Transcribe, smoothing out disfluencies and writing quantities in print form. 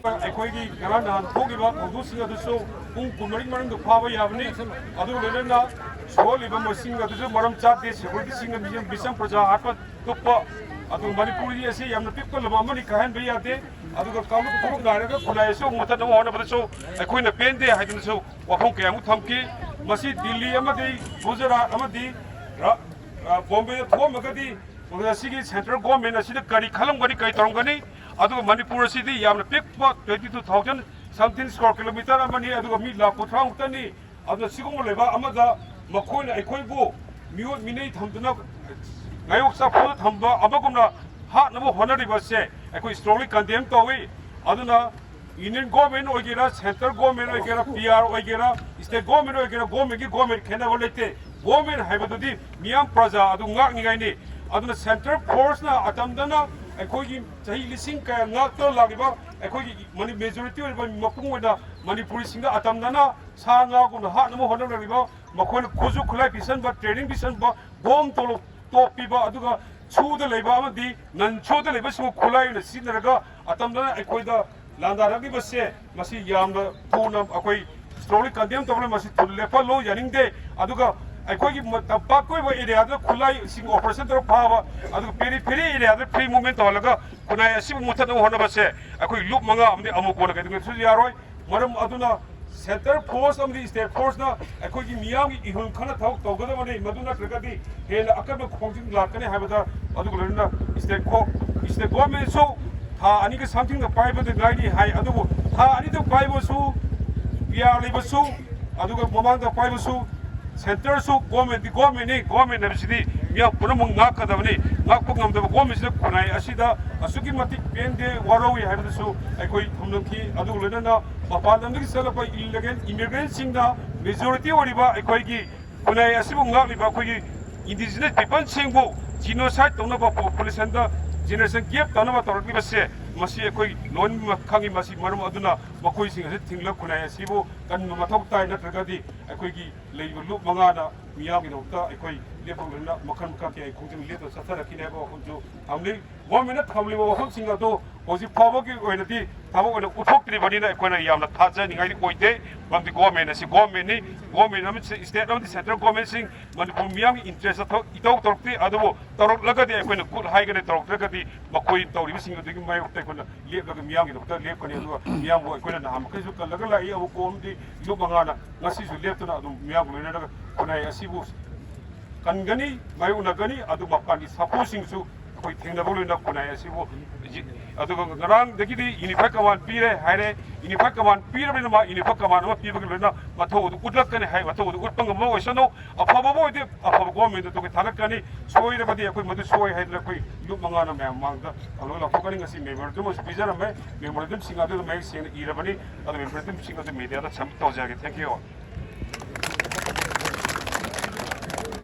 Eikhoigi Garana Hogiba, Odusia the show, Kumarin the Power Yavni, Adu Lena, Swolliba Mosinga, the Maramchat, Security Singer, Bisam Praja, Hapa, Tupa, Adu Manipuri, and the people of Amani can be at it. Adu Kamu Garaga, Kunaso, Mutano, one of the show, Eikhoina Pende, I can show, Waponke, Mutamki, Masi, Dili Amadi, Buzara Amadi, Bombay, Magadi, Sigi Central Government, I see the Kari Kalangani Kaitongani. Adu Manipur city yamna pick 22,000 something square kilometer amani adu mi la puthang tani adu sigong leba amada makhoina Eikhoibu miot minei thamduna ngayok sa pho thamba abagumna ha namo honariba se Eikoi strongly condemn tawi aduna Indian government oigera central government oigera PR oigera state government oigera government khena bolete government haibadudi miyam praja adu ngak ningaini aduna central force na atamdana Eikhoigi Chahi Lising Kaya Ngakto Lagiba, Eikhoigi majority of Mapungweda, Manipuri Singa Atamdana, Sanga, Hatnamo Honor Riba, Makon Kuzu Kulai Pisan, but training Pisan, bomb to Piba Aduga, Chu the Leba, the Nancho the Lebas Kulai in the Sinaga, Atamdana, Eikhoida, Landa Ragiba say, Masi Yam, Puna, Akoi, strongly condemned to Masi to Lepalo, Yaning Day, Aduga. Eikhoigi Tapako area, the Kulai sing operation of power, other peri area, the pre movement Olaga, Kunai Sim Mutano Honabase, Eikoi look Manga, the Amokona, Yaroi, Madam Aduna, center post of the state force now, Eikhoigi Miang, Ihun Kana talk, Touduna, Maduna Tragadi, and Akaba Khongjang Lakane Habata, Adulana, is the government so, Anika something the Bible, the Gadi High Adu, Anita Bible so, we are labor so, Aduga Mamang the Bible so. Center so government city Mia Punamung Ngakchagadabani, Ngakpungam the government Kunai Ashida, Asuki Matik Pende, Warawi have the so Eikoi Tumnuki, Adulana, Papadam celebrate illegal immigrants in the majority of Riba, Eikhoigi, Kunai Asibunga, Bakoi, indigenous people Singbo, genocide, Tonaba police and the generation gap, Tonaba Torriba say, Masi Eikoi, non Kangi Masi Marum Aduna, Bakoi sing a thing look Kunai Sibo, and Matok not Ragadi, Eikhoigi. Look Mangana, Miang in Ota, Eikoi, Leppu, Makan, cooking little Satara Kinabo, Hamli, 1 minute, Hamli, or Singado, was it probably when the Tamo and Utokri, Eikhoina Yam, the Taza, and I point day, but the government, as a government, instead of the central government sing, but from young interest of Itokri, Adamo, Torok Lagadi, when a good high and Torok Lagadi, Makoi, Torrising, the my Tekona, Miang, Dr. Lepon, Miang, Eikhoina, Hamakazuka, Lagala, Yavukom, Lubangana, Nassis, left on Miang. Kunai Asibu Kangani, Mayunagani, Adumapani, supposing to think the volume of Kunai Asibu Adugan, the Gidi, Inifakaman Pire, Hare, Inifakaman Pire, Inifakaman, people, Mato, good luck and have Mato, good Pangamo, Shano, a Pababo, a government to get Tarakani, so everybody I put my soy head like Lumangana, Manga, a lot of Pokaling as he may very much bizarre, memorandum sing out of the Mexican Irabani, other memorandum sing of the media, that's some Tozag. Thank you.